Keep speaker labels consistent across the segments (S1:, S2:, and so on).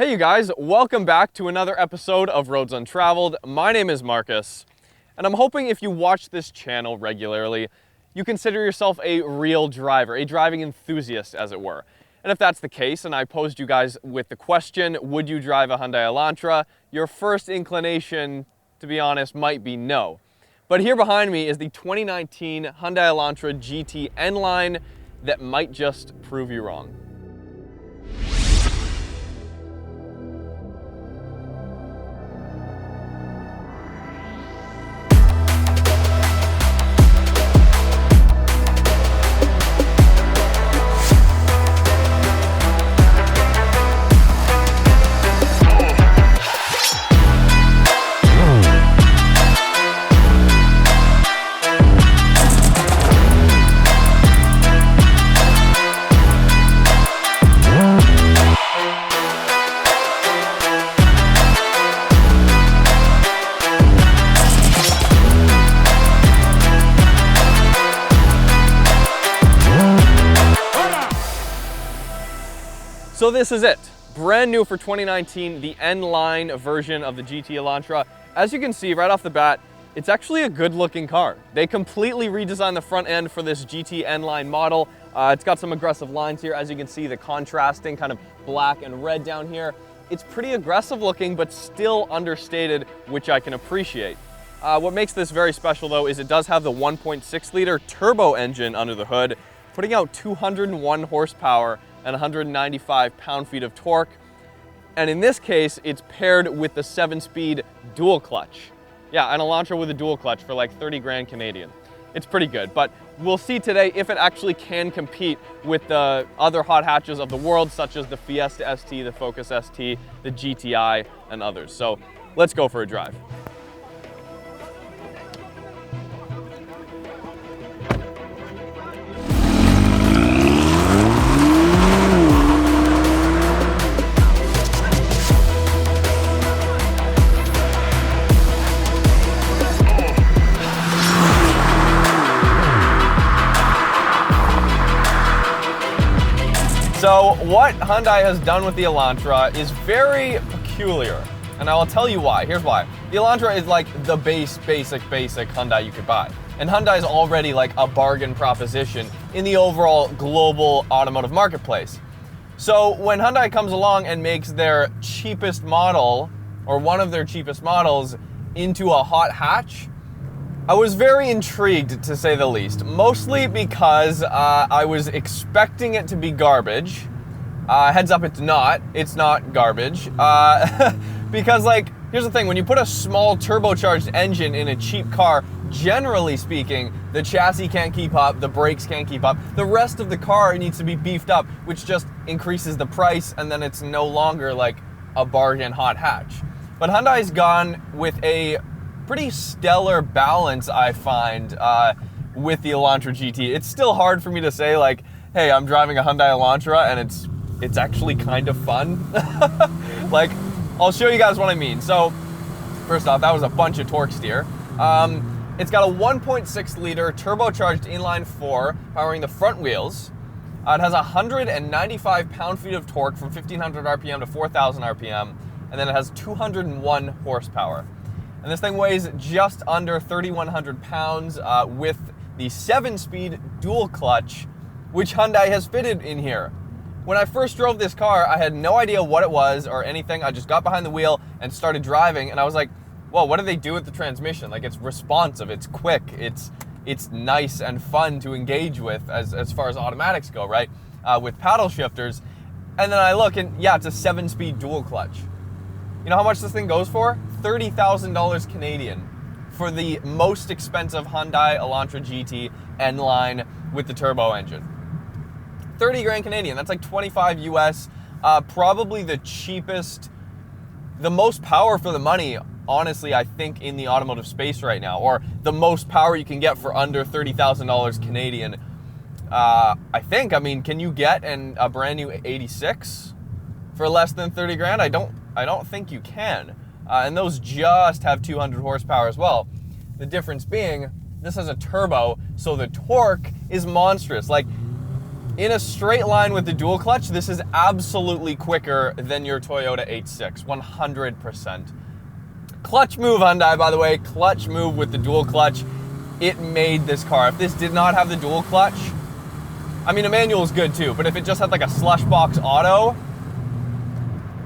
S1: Hey you guys, welcome back to another episode of Roads Untraveled. My name is Marcus, and I'm hoping if you watch this channel regularly, you consider yourself a real driver, a driving enthusiast as it were. And if that's the case, and I posed you guys with the question, would you drive a Hyundai Elantra? Your first inclination, to be honest, might be no. But here behind me is the 2019 Hyundai Elantra GT N-Line that might just prove you wrong. So this is it, brand new for 2019, the N-Line version of the GT Elantra. As you can see right off the bat, it's actually a good looking car. They completely redesigned the front end for this GT N-Line model. It's got some aggressive lines here. As you can see, the contrasting kind of black and red down here. It's pretty aggressive looking, but still understated, which I can appreciate. What makes this very special though is it does have the 1.6 liter turbo engine under the hood, putting out 201 horsepower and 195 pound-feet of torque. And in this case, it's paired with the 7-speed dual clutch. Yeah, an Elantra with a dual clutch for like 30 grand Canadian. It's pretty good, but we'll see today if it actually can compete with the other hot hatches of the world, such as the Fiesta ST, the Focus ST, the GTI, and others. So let's go for a drive. So what Hyundai has done with the Elantra is very peculiar, and I will tell you why. Here's why. The Elantra is like the basic Hyundai you could buy. And Hyundai is already like a bargain proposition in the overall global automotive marketplace. So when Hyundai comes along and makes their cheapest model, or one of their cheapest models, into a hot hatch, I was very intrigued, to say the least, mostly because I was expecting it to be garbage. Heads up, it's not garbage. Because like, here's the thing, when you put a small turbocharged engine in a cheap car, generally speaking, the chassis can't keep up, the brakes can't keep up, the rest of the car needs to be beefed up, which just increases the price, and then it's no longer like a bargain hot hatch. But Hyundai's gone with a pretty stellar balance, I find, with the Elantra GT. It's still hard for me to say like, hey, I'm driving a Hyundai Elantra and it's actually kind of fun. Like, I'll show you guys what I mean. So, first off, that was a bunch of torque steer. It's got a 1.6 liter turbocharged inline 4 powering the front wheels. It has 195 pound-feet of torque from 1500 RPM to 4000 RPM, and then it has 201 horsepower. And this thing weighs just under 3,100 pounds with the 7-speed dual clutch, which Hyundai has fitted in here. When I first drove this car, I had no idea what it was or anything. I just got behind the wheel and started driving, and I was like, whoa, what do they do with the transmission? Like, it's responsive, it's quick, it's nice and fun to engage with as far as automatics go, right? With paddle shifters. And then I look and yeah, it's a 7-speed dual clutch. You know how much this thing goes for? $30,000 Canadian for the most expensive Hyundai Elantra GT N-Line with the turbo engine. 30 grand Canadian, that's like 25 US, probably the cheapest, the most power for the money, honestly, I think in the automotive space right now, or the most power you can get for under $30,000 Canadian. I think, I mean, can you get a brand new 86 for less than 30 grand? I don't think you can. And those just have 200 horsepower as well. The difference being, this has a turbo, so the torque is monstrous. Like, In a straight line with the dual clutch, this is absolutely quicker than your Toyota H6, 100%. Clutch move, Hyundai, by the way, clutch move with the dual clutch. It made this car. If this did not have the dual clutch, I mean, a manual is good too, but if it just had like a slush box auto,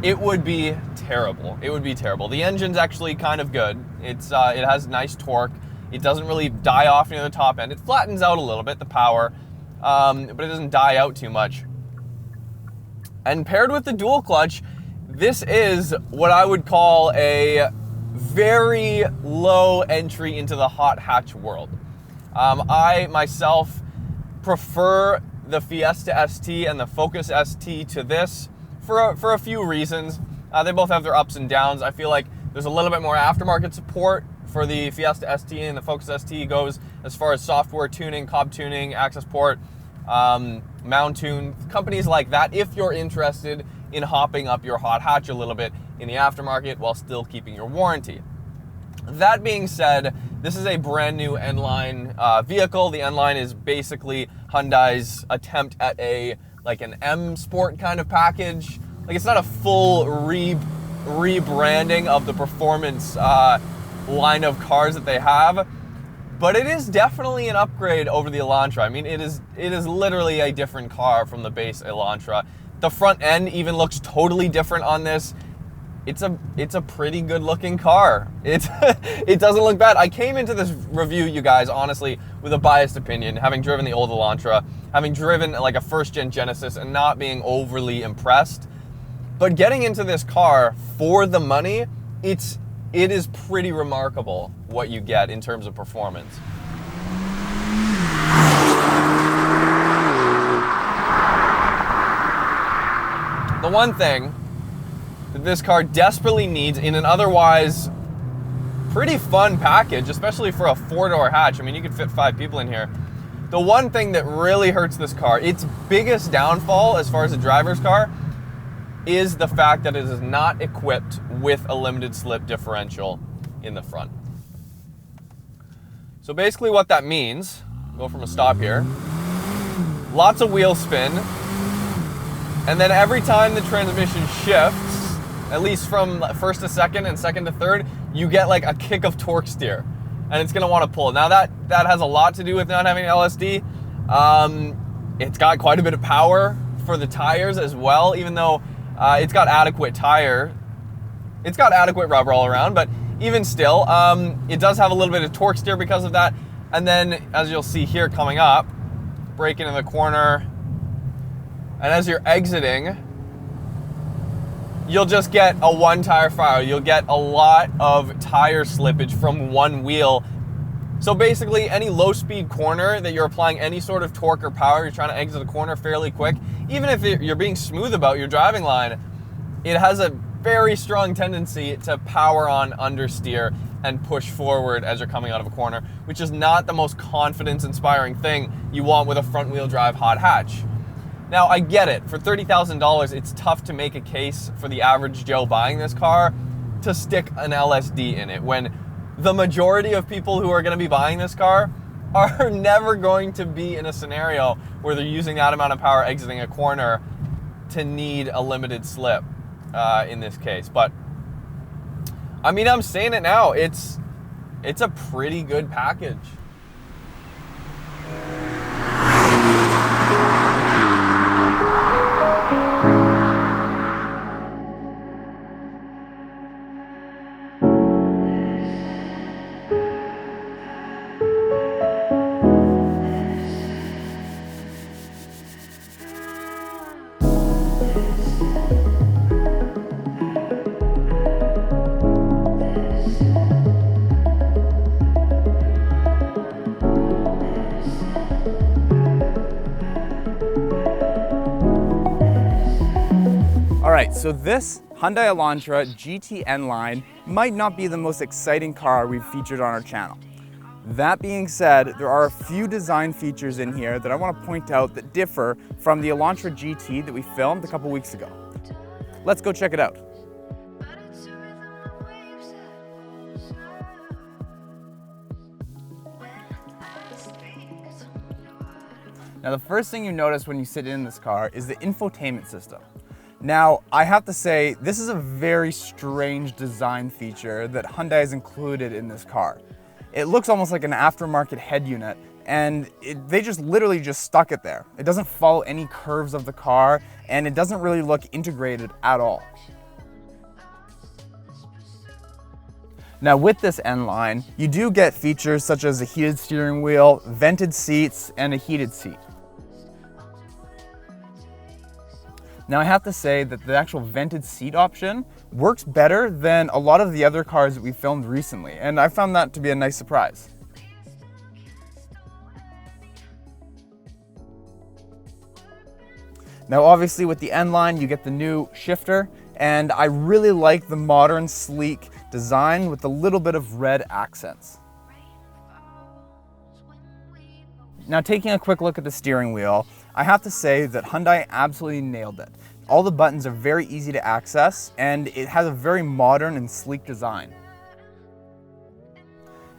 S1: it would be terrible. It would be terrible. The engine's actually kind of good. It has nice torque. It doesn't really die off near the top end. It flattens out a little bit, the power, but it doesn't die out too much. And paired with the dual clutch, this is what I would call a very low entry into the hot hatch world. I myself prefer the Fiesta ST and the Focus ST to this for a few reasons. They both have their ups and downs. I feel like there's a little bit more aftermarket support for the Fiesta ST, and the Focus ST goes as far as software tuning, cob tuning, access port, mount tune, companies like that, if you're interested in hopping up your hot hatch a little bit in the aftermarket while still keeping your warranty. That being said, this is a brand new N-Line vehicle. The N-Line is basically Hyundai's attempt at an M Sport kind of package. Like, it's not a full rebranding of the performance line of cars that they have, but it is definitely an upgrade over the Elantra. I mean, it is literally a different car from the base Elantra. The front end even looks totally different on this. It's a pretty good looking car. It doesn't look bad. I came into this review, you guys, honestly, with a biased opinion, having driven the old Elantra, having driven like a first gen Genesis and not being overly impressed. But getting into this car for the money, it is pretty remarkable what you get in terms of performance. The one thing that this car desperately needs in an otherwise pretty fun package, especially for a 4-door hatch. I mean, you could fit 5 people in here. The one thing that really hurts this car, its biggest downfall as far as a driver's car, is the fact that it is not equipped with a limited slip differential in the front. So basically what that means, go from a stop here, lots of wheel spin, and then every time the transmission shifts, at least from first to second and second to third, you get like a kick of torque steer, and it's gonna wanna pull. Now that has a lot to do with not having LSD. It's got quite a bit of power for the tires as well, even though it's got adequate rubber all around, but even still, it does have a little bit of torque steer because of that. And then, as you'll see here coming up, brake into the corner, and as you're exiting, you'll just get a one tire fire. You'll get a lot of tire slippage from one wheel. So basically, any low speed corner that you're applying any sort of torque or power, you're trying to exit a corner fairly quick, even if you're being smooth about your driving line, it has a very strong tendency to power on understeer and push forward as you're coming out of a corner, which is not the most confidence-inspiring thing you want with a front-wheel drive hot hatch. Now, I get it. For $30,000, it's tough to make a case for the average Joe buying this car to stick an LSD in it, when the majority of people who are going to be buying this car are never going to be in a scenario where they're using that amount of power exiting a corner to need a limited slip in this case. But I mean, I'm saying it now, it's a pretty good package.
S2: Alright, so this Hyundai Elantra GT N-Line might not be the most exciting car we've featured on our channel. That being said, there are a few design features in here that I want to point out that differ from the Elantra GT that we filmed a couple weeks ago. Let's go check it out. Now the first thing you notice when you sit in this car is the infotainment system. Now I have to say this is a very strange design feature that Hyundai has included in this car. It looks almost like an aftermarket head unit, and they just literally just stuck it there. It doesn't follow any curves of the car, and it doesn't really look integrated at all. Now with this N-Line, you do get features such as a heated steering wheel, vented seats, and a heated seat. Now I have to say that the actual vented seat option works better than a lot of the other cars that we filmed recently, and I found that to be a nice surprise. Now obviously with the N-Line you get the new shifter, and I really like the modern sleek design with a little bit of red accents. Now taking a quick look at the steering wheel, I have to say that Hyundai absolutely nailed it. All the buttons are very easy to access, and it has a very modern and sleek design.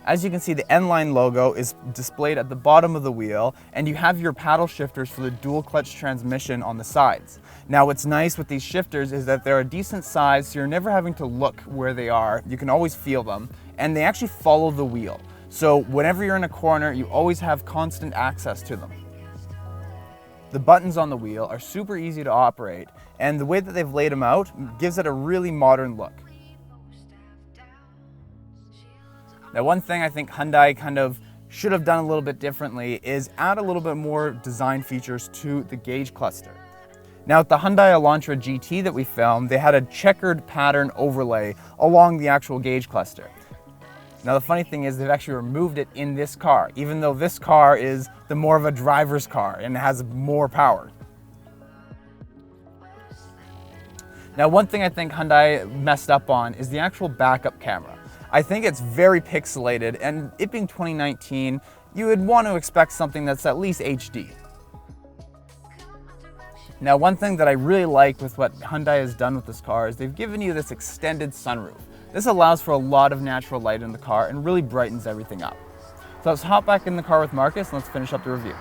S2: As you can see, the N-Line logo is displayed at the bottom of the wheel, and you have your paddle shifters for the dual clutch transmission on the sides. Now what's nice with these shifters is that they're a decent size, so you're never having to look where they are. You can always feel them, and they actually follow the wheel. So whenever you're in a corner, you always have constant access to them. The buttons on the wheel are super easy to operate, and the way that they've laid them out gives it a really modern look. Now one thing I think Hyundai kind of should have done a little bit differently is add a little bit more design features to the gauge cluster. Now with the Hyundai Elantra GT that we filmed, they had a checkered pattern overlay along the actual gauge cluster. Now the funny thing is they've actually removed it in this car, even though this car is the more of a driver's car and has more power. Now one thing I think Hyundai messed up on is the actual backup camera. I think it's very pixelated, and it being 2019, you would want to expect something that's at least HD. Now one thing that I really like with what Hyundai has done with this car is they've given you this extended sunroof. This allows for a lot of natural light in the car and really brightens everything up. So let's hop back in the car with Marcus and let's finish up the review.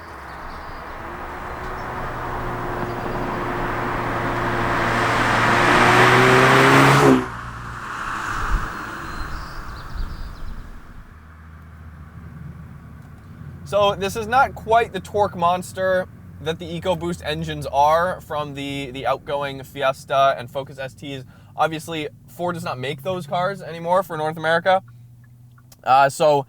S1: So this is not quite the torque monster that the EcoBoost engines are from the outgoing Fiesta and Focus STs. Obviously, Ford does not make those cars anymore for North America. So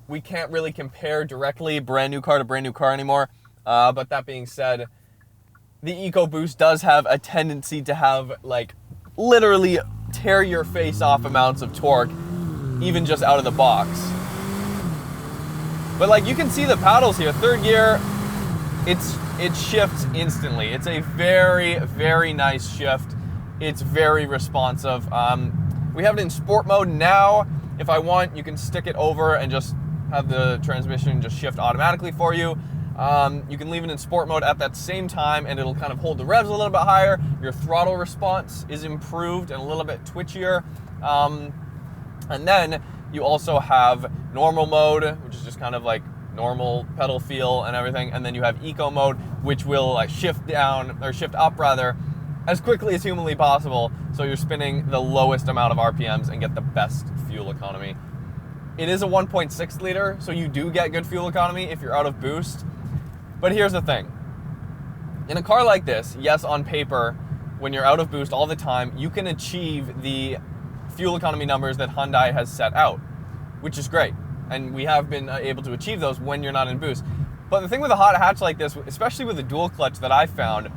S1: we can't really compare directly brand new car to brand new car anymore. But that being said, the EcoBoost does have a tendency to have like literally tear your face off amounts of torque, even just out of the box. But like you can see the paddles here, third gear, it shifts instantly. It's a very, very nice shift. It's very responsive. We have it in sport mode now. If I want, you can stick it over and just have the transmission just shift automatically for you. You can leave it in sport mode at that same time and it'll kind of hold the revs a little bit higher. Your throttle response is improved and a little bit twitchier. And then you also have normal mode, which is just kind of like normal pedal feel and everything. And then you have eco mode, which will shift down, or shift up rather, as quickly as humanly possible. So you're spinning the lowest amount of RPMs and get the best fuel economy. It is a 1.6 liter, so you do get good fuel economy if you're out of boost. But here's the thing. In a car like this, yes, on paper, when you're out of boost all the time, you can achieve the fuel economy numbers that Hyundai has set out, which is great. And we have been able to achieve those when you're not in boost. But the thing with a hot hatch like this, especially with a dual clutch that I found,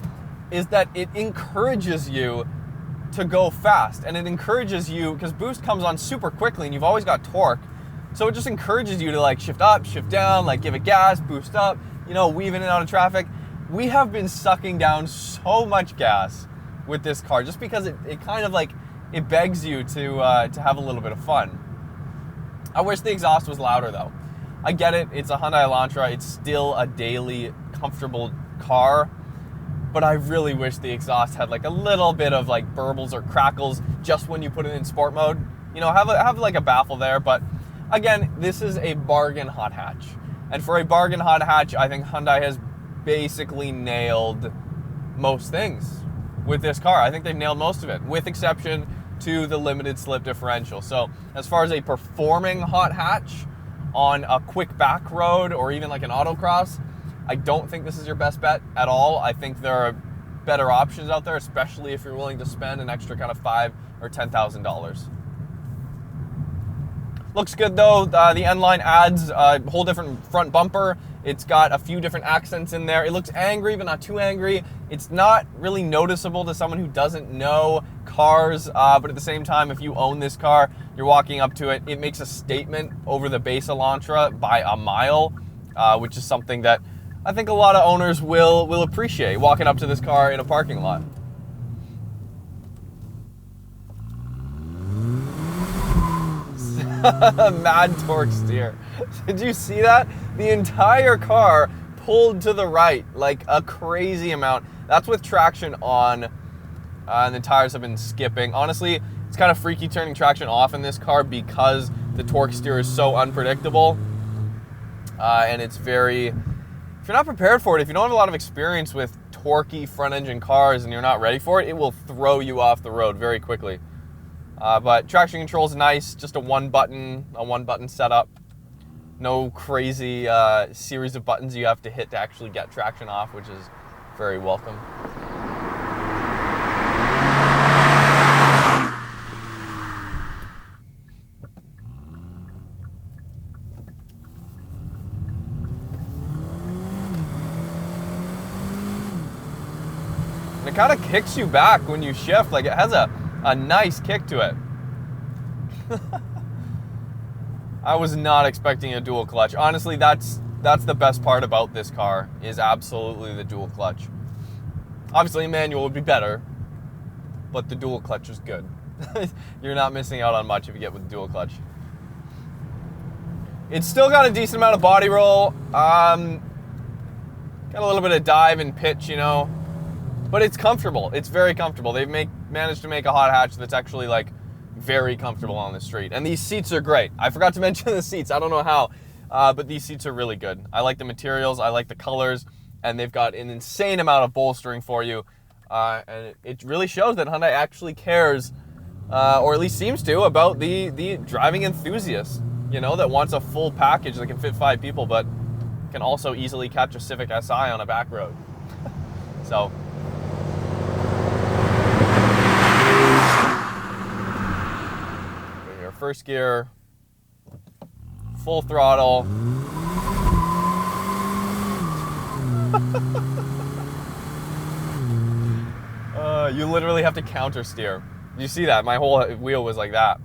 S1: is that it encourages you to go fast. And it encourages you, because boost comes on super quickly and you've always got torque. So it just encourages you to shift up, shift down, give it gas, boost up, weave in and out of traffic. We have been sucking down so much gas with this car just because it kind of it begs you to have a little bit of fun. I wish the exhaust was louder though. I get it, it's a Hyundai Elantra, it's still a daily comfortable car, but I really wish the exhaust had a little bit of burbles or crackles just when you put it in sport mode. Have a baffle there, but again, this is a bargain hot hatch. And for a bargain hot hatch, I think Hyundai has basically nailed most things with this car. I think they've nailed most of it, with exception to the limited slip differential. So as far as a performing hot hatch on a quick back road or even like an autocross, I don't think this is your best bet at all. I think there are better options out there, especially if you're willing to spend an extra kind of $5,000 or $10,000. Looks good though. The N-Line adds a whole different front bumper. It's got a few different accents in there. It looks angry, but not too angry. It's not really noticeable to someone who doesn't know cars, but at the same time, if you own this car, you're walking up to it, it makes a statement over the base Elantra by a mile, which is something that I think a lot of owners will appreciate, walking up to this car in a parking lot. Mad torque steer. Did you see that? The entire car pulled to the right like a crazy amount. That's with traction on, and the tires have been skipping. Honestly, it's kind of freaky turning traction off in this car because the torque steer is so unpredictable, and it's very, if you're not prepared for it, if you don't have a lot of experience with torquey front engine cars and you're not ready for it, it will throw you off the road very quickly. But traction control is nice, just a one button setup. No crazy series of buttons you have to hit to actually get traction off, which is very welcome. And it kind of kicks you back when you shift, like it has a nice kick to it. I was not expecting a dual clutch. Honestly, that's the best part about this car, is absolutely the dual clutch. Obviously, a manual would be better, but the dual clutch is good. You're not missing out on much if you get with the dual clutch. It's still got a decent amount of body roll. Got a little bit of dive and pitch, you know, but it's comfortable. It's very comfortable. They've managed to make a hot hatch that's actually like very comfortable on the street. And these seats are great. I forgot to mention the seats. I don't know how, but these seats are really good. I like the materials. I like the colors, and they've got an insane amount of bolstering for you. And it really shows that Hyundai actually cares, or at least seems to, about the driving enthusiast, you know, that wants a full package that can fit 5 people, but can also easily catch a Civic Si on a back road. So, here, first gear, full throttle. You literally have to counter steer. You see that? My whole wheel was like that.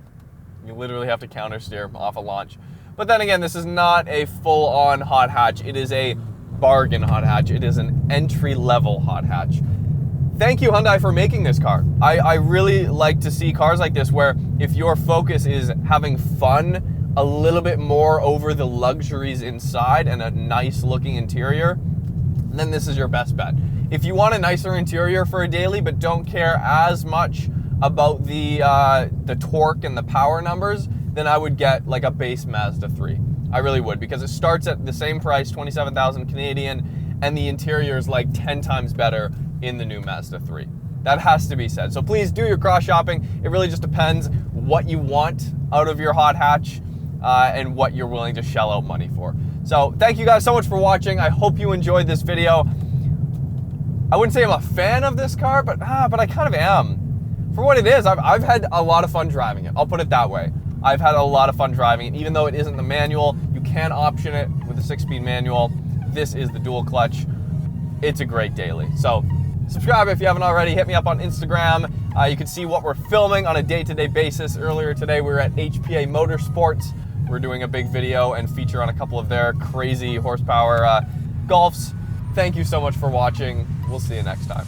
S1: You literally have to counter steer off a launch. But then again, this is not a full-on hot hatch. It is a bargain hot hatch. It is an entry-level hot hatch. Thank you, Hyundai, for making this car. I really like to see cars like this where if your focus is having fun, a little bit more over the luxuries inside and a nice-looking interior, then this is your best bet. If you want a nicer interior for a daily but don't care as much about the torque and the power numbers, then I would get like a base Mazda 3. I really would, because it starts at the same price, 27,000 Canadian, and the interior is like 10 times better in the new Mazda 3. That has to be said. So please do your cross shopping. It really just depends what you want out of your hot hatch and what you're willing to shell out money for. So thank you guys so much for watching. I hope you enjoyed this video. I wouldn't say I'm a fan of this car, but I kind of am. For what it is, I've had a lot of fun driving it. I'll put it that way. I've had a lot of fun driving it. Even though it isn't the manual, you can option it with a 6-speed manual. This is the dual clutch. It's a great daily. So subscribe if you haven't already. Hit me up on Instagram. You can see what we're filming on a day-to-day basis. Earlier today, we were at HPA Motorsports. We're doing a big video and feature on a couple of their crazy horsepower Golfs. Thank you so much for watching. We'll see you next time.